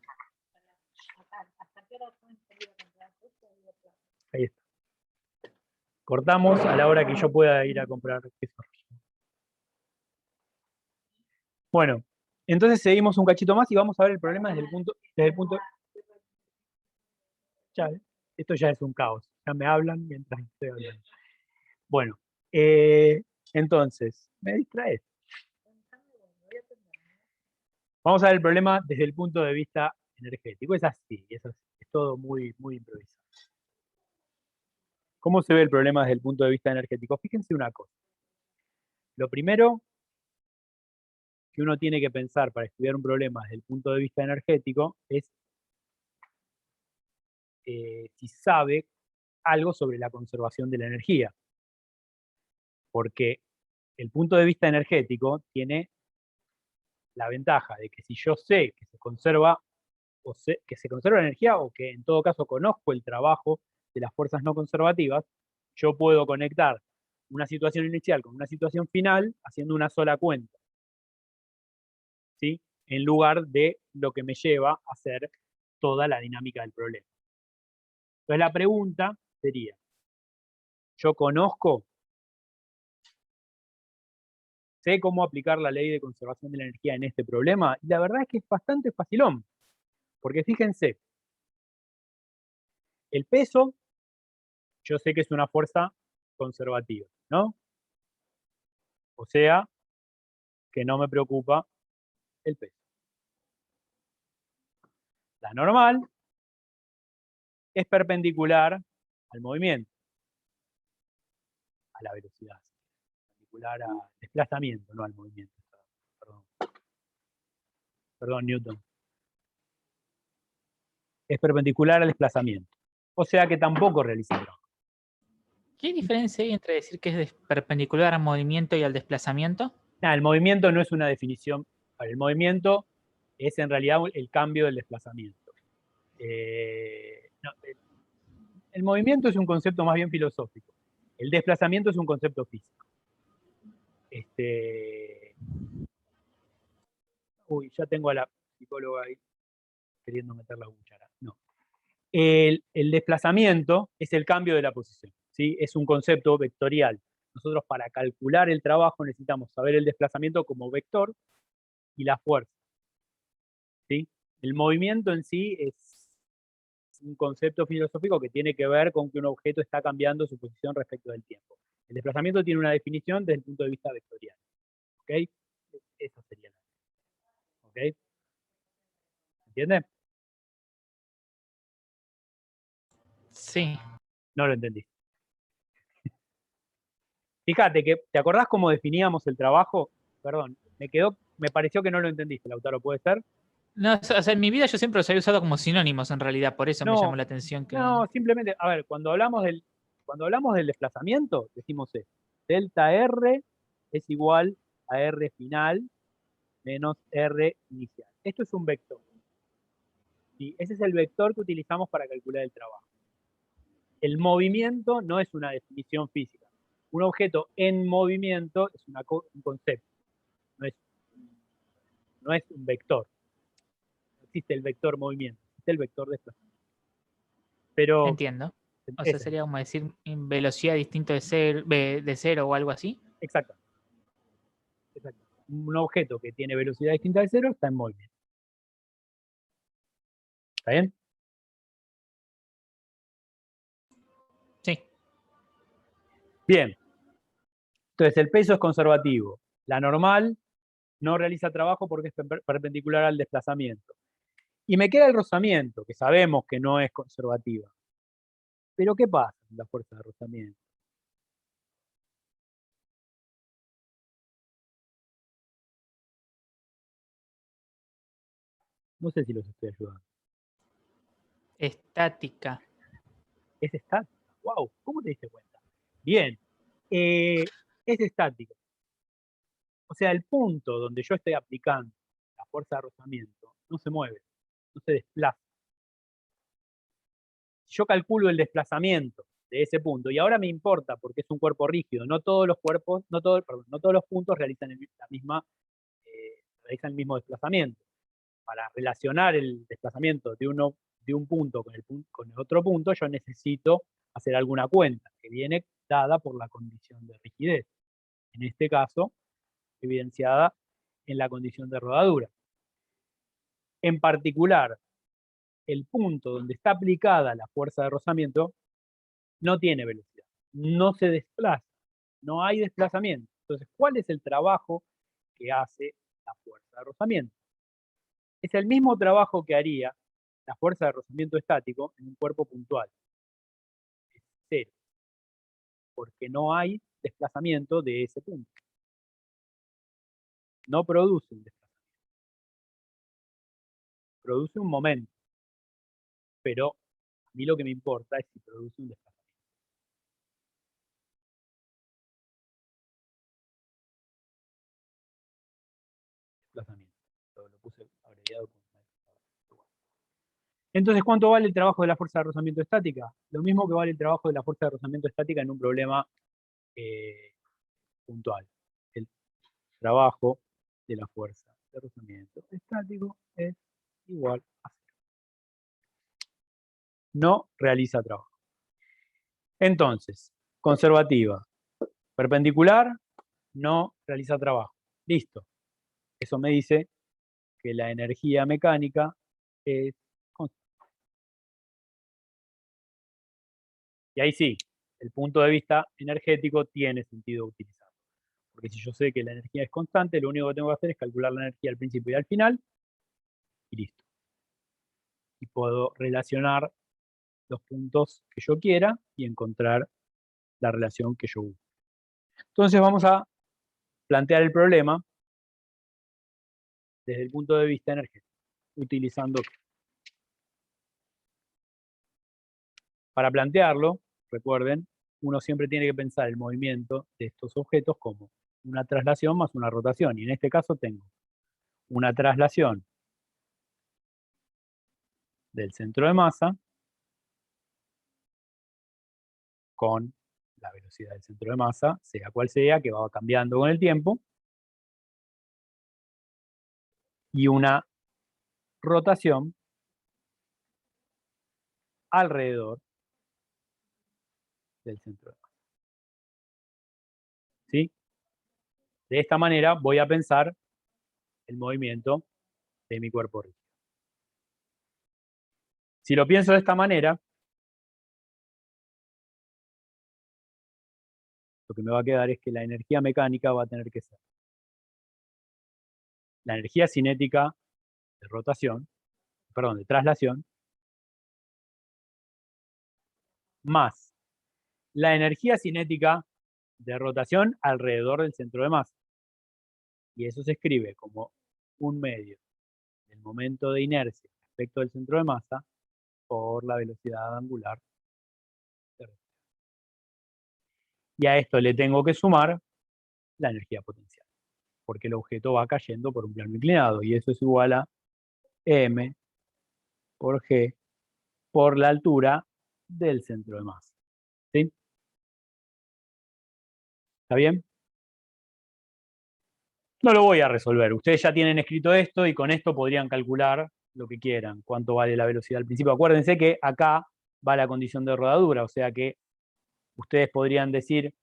Ahí está. Cortamos a la hora que yo pueda ir a comprar queso rallado. Bueno, entonces seguimos un cachito más y vamos a ver el problema desde el punto. Ya, esto ya es un caos. Ya me hablan mientras estoy hablando. Bueno, entonces, me distrae. Vamos a ver el problema desde el punto de vista energético. Es así, es todo muy, muy improvisado. ¿Cómo se ve el problema desde el punto de vista energético? Fíjense una cosa. Lo primero que uno tiene que pensar para estudiar un problema desde el punto de vista energético es si sabe algo sobre la conservación de la energía. Porque el punto de vista energético tiene la ventaja de que si yo sé que se conserva que se conserva la energía o que en todo caso conozco el trabajo de las fuerzas no conservativas, yo puedo conectar una situación inicial con una situación final haciendo una sola cuenta, ¿sí? En lugar de lo que me lleva a hacer toda la dinámica del problema. Entonces la pregunta sería, ¿yo conozco? ¿Sé cómo aplicar la ley de conservación de la energía en este problema? Y la verdad es que es bastante facilón, porque fíjense, el peso, yo sé que es una fuerza conservativa, ¿no? O sea, que no me preocupa el peso. La normal es perpendicular al movimiento, a la velocidad, perpendicular al desplazamiento, no al movimiento. Perdón, Newton. Es perpendicular al desplazamiento. O sea que tampoco realiza trabajo. ¿Qué diferencia hay entre decir que es perpendicular al movimiento y al desplazamiento? Nada, el movimiento no es una definición. El movimiento es en realidad el cambio del desplazamiento. No, el movimiento es un concepto más bien filosófico. El desplazamiento es un concepto físico. Uy, ya tengo a la psicóloga ahí queriendo meter la cuchara. No. El desplazamiento es el cambio de la posición, ¿sí? Es un concepto vectorial. Nosotros para calcular el trabajo necesitamos saber el desplazamiento como vector y la fuerza, ¿sí? El movimiento en sí es un concepto filosófico que tiene que ver con que un objeto está cambiando su posición respecto del tiempo. El desplazamiento tiene una definición desde el punto de vista vectorial. ¿Ok? Esa sería la. ¿Ok? ¿Entiendes? Sí. No lo entendí. Fíjate que, ¿te acordás cómo definíamos el trabajo? Perdón, me pareció que no lo entendiste, Lautaro, ¿puede ser? No, o sea, en mi vida yo siempre los había usado como sinónimos en realidad, por eso me No, llamó la atención que. no, simplemente, a ver, cuando hablamos del desplazamiento, decimos esto. Delta R es igual a R final menos R inicial. Esto es un vector. ¿Sí? Ese es el vector que utilizamos para calcular el trabajo. El movimiento no es una definición física. Un objeto en movimiento es un concepto, no es un vector. No existe el vector movimiento, existe el vector desplazamiento. Pero Entiendo. O sea, sería como decir velocidad distinto de cero o algo así. Exacto. Un objeto que tiene velocidad distinta de cero está en movimiento. ¿Está bien? Sí. Bien. Entonces, el peso es conservativo. La normal no realiza trabajo porque es perpendicular al desplazamiento. Y me queda el rozamiento, que sabemos que no es conservativa. Pero ¿qué pasa con la fuerza de rozamiento? No sé si los estoy ayudando. Estática. Es estática. ¡Wow! ¿Cómo te diste cuenta? Bien. Es estático. O sea, el punto donde yo estoy aplicando la fuerza de rozamiento no se mueve, no se desplaza. Si yo calculo el desplazamiento de ese punto, y ahora me importa porque es un cuerpo rígido, no todos los cuerpos, no todos los puntos realizan realizan el mismo desplazamiento. Para relacionar el desplazamiento de un punto con el otro punto, yo necesito hacer alguna cuenta que viene dada por la condición de rigidez. En este caso, evidenciada en la condición de rodadura. En particular, el punto donde está aplicada la fuerza de rozamiento no tiene velocidad, no se desplaza, no hay desplazamiento. Entonces, ¿cuál es el trabajo que hace la fuerza de rozamiento? Es el mismo trabajo que haría la fuerza de rozamiento estático en un cuerpo puntual. Es cero, porque no hay desplazamiento de ese punto. No produce un desplazamiento. Produce un momento, pero a mí lo que me importa es si produce un desplazamiento. Lo puse abreviado. Entonces, ¿cuánto vale el trabajo de la fuerza de rozamiento estática? Lo mismo que vale el trabajo de la fuerza de rozamiento estática en un problema puntual. El trabajo de la fuerza de rozamiento estático es igual a 0. No realiza trabajo. Entonces, conservativa, perpendicular, no realiza trabajo. Listo. Eso me dice que la energía mecánica es constante. Y ahí sí, el punto de vista energético tiene sentido utilizarlo. Porque si yo sé que la energía es constante, lo único que tengo que hacer es calcular la energía al principio y al final, y listo. Y puedo relacionar los puntos que yo quiera y encontrar la relación que yo busco. Entonces vamos a plantear el problema desde el punto de vista energético, utilizando. Para plantearlo, recuerden, uno siempre tiene que pensar el movimiento de estos objetos como una traslación más una rotación. Y en este caso tengo una traslación del centro de masa con la velocidad del centro de masa, sea cual sea, que va cambiando con el tiempo, y una rotación alrededor del centro de masa. ¿Sí? De esta manera voy a pensar el movimiento de mi cuerpo rígido. Si lo pienso de esta manera, lo que me va a quedar es que la energía mecánica va a tener que ser la energía cinética de rotación, perdón, de traslación, más la energía cinética de rotación alrededor del centro de masa. Y eso se escribe como un medio del momento de inercia respecto del centro de masa por la velocidad angular de rotación. Y a esto le tengo que sumar la energía potencial, porque el objeto va cayendo por un plano inclinado, y eso es igual a m por g por la altura del centro de masa. ¿Sí? ¿Está bien? No lo voy a resolver. Ustedes ya tienen escrito esto y con esto podrían calcular lo que quieran, cuánto vale la velocidad al principio. Acuérdense que acá va la condición de rodadura, o sea que ustedes podrían decir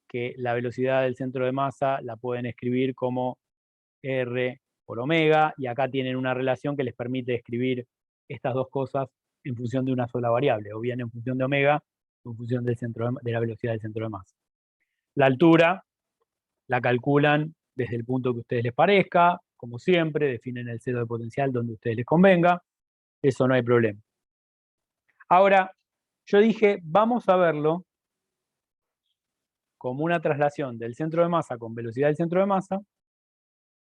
que la velocidad del centro de masa la pueden escribir como R por omega, y acá tienen una relación que les permite escribir estas dos cosas en función de una sola variable, o bien en función de omega o en función de la velocidad del centro de masa. La altura la calculan desde el punto que a ustedes les parezca, como siempre, definen el cero de potencial donde a ustedes les convenga, eso no hay problema. Ahora, yo dije, vamos a verlo como una traslación del centro de masa con velocidad del centro de masa,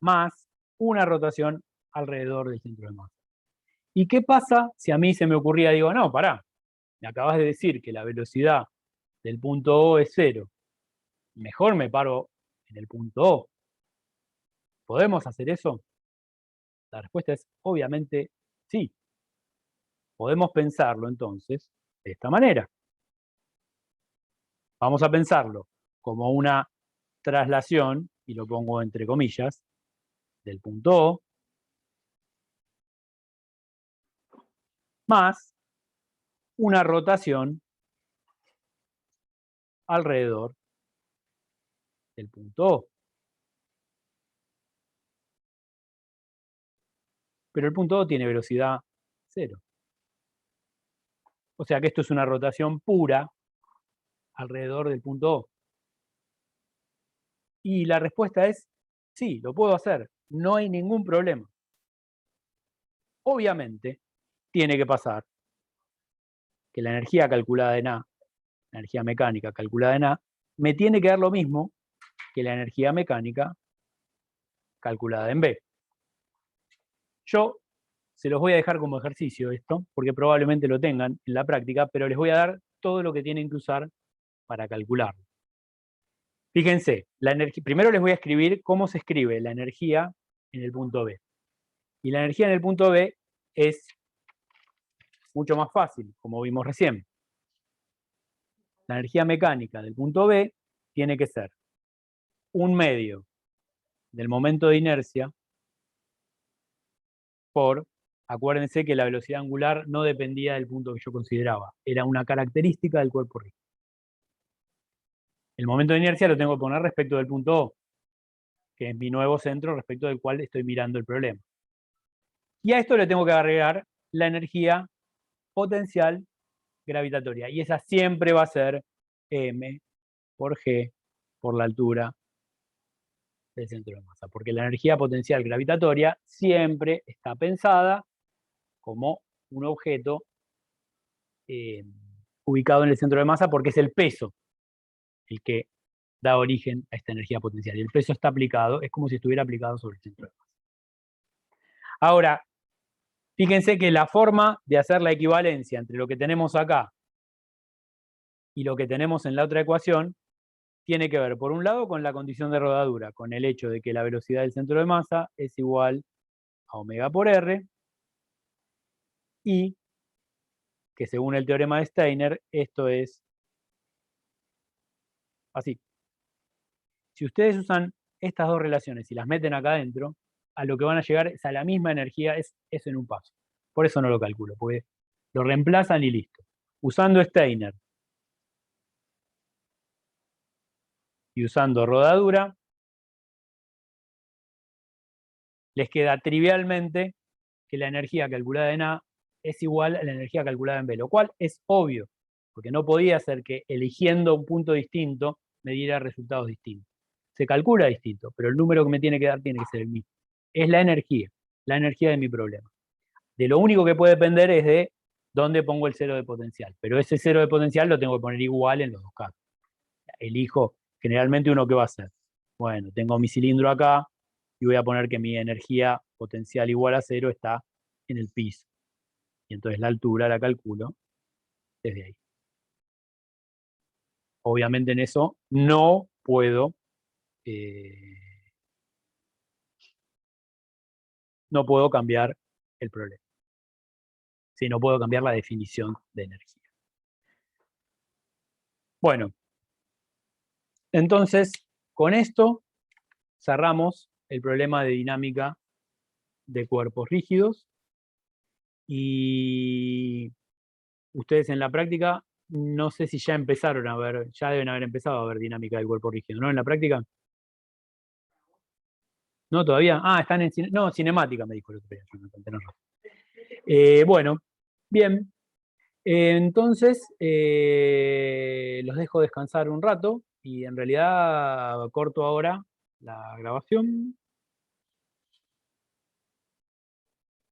más una rotación alrededor del centro de masa. ¿Y qué pasa si a mí se me ocurría, digo, no, pará, me acabas de decir que la velocidad del punto O es 0, mejor me paro en el punto O. ¿Podemos hacer eso? La respuesta es obviamente sí. Podemos pensarlo entonces de esta manera. Vamos a pensarlo como una traslación, y lo pongo entre comillas, del punto O, más una rotación alrededor del punto O. Pero el punto O tiene velocidad 0. O sea que esto es una rotación pura alrededor del punto O. Y la respuesta es sí, lo puedo hacer. No hay ningún problema. Obviamente, tiene que pasar que la energía calculada en A, la energía mecánica calculada en A, me tiene que dar lo mismo que la energía mecánica calculada en B. Yo se los voy a dejar como ejercicio esto, porque probablemente lo tengan en la práctica, pero les voy a dar todo lo que tienen que usar para calcularlo. Fíjense, primero les voy a escribir cómo se escribe la energía en el punto B. Y la energía en el punto B es mucho más fácil, como vimos recién. La energía mecánica del punto B tiene que ser un medio del momento de inercia por, acuérdense que la velocidad angular no dependía del punto que yo consideraba, era una característica del cuerpo rígido. El momento de inercia lo tengo que poner respecto del punto O, que es mi nuevo centro respecto del cual estoy mirando el problema. Y a esto le tengo que agregar la energía potencial gravitatoria, y esa siempre va a ser m por g por la altura del centro de masa, porque la energía potencial gravitatoria siempre está pensada como un objeto ubicado en el centro de masa, porque es el peso el que da origen a esta energía potencial. Y el peso está aplicado, es como si estuviera aplicado sobre el centro de masa. Ahora, fíjense que la forma de hacer la equivalencia entre lo que tenemos acá y lo que tenemos en la otra ecuación tiene que ver, por un lado, con la condición de rodadura, con el hecho de que la velocidad del centro de masa es igual a omega por R, y que según el teorema de Steiner, esto es así. Si ustedes usan estas dos relaciones y las meten acá adentro, a lo que van a llegar es a la misma energía, es eso en un paso. Por eso no lo calculo, porque lo reemplazan y listo. Usando Steiner y usando rodadura, les queda trivialmente que la energía calculada en A es igual a la energía calculada en B, lo cual es obvio, porque no podía ser que eligiendo un punto distinto me diera resultados distintos. Se calcula distinto, pero el número que me tiene que dar tiene que ser el mismo. Es la energía de mi problema. De lo único que puede depender es de dónde pongo el cero de potencial, pero ese cero de potencial lo tengo que poner igual en los dos casos. Elijo, generalmente uno, ¿qué va a hacer? Bueno, tengo mi cilindro acá y voy a poner que mi energía potencial igual a 0 está en el piso. Y entonces la altura la calculo desde ahí. Obviamente en eso no puedo cambiar el problema. Sí, no puedo cambiar la definición de energía. Bueno, entonces con esto cerramos el problema de dinámica de cuerpos rígidos, y ustedes en la práctica, no sé si ya empezaron a ver, ya deben haber empezado a ver dinámica del cuerpo rígido, ¿no? En la práctica. ¿No todavía? Ah, están en no, cinemática, me dijo el otro día. Bueno, bien. Entonces, los dejo descansar un rato, y en realidad corto ahora la grabación.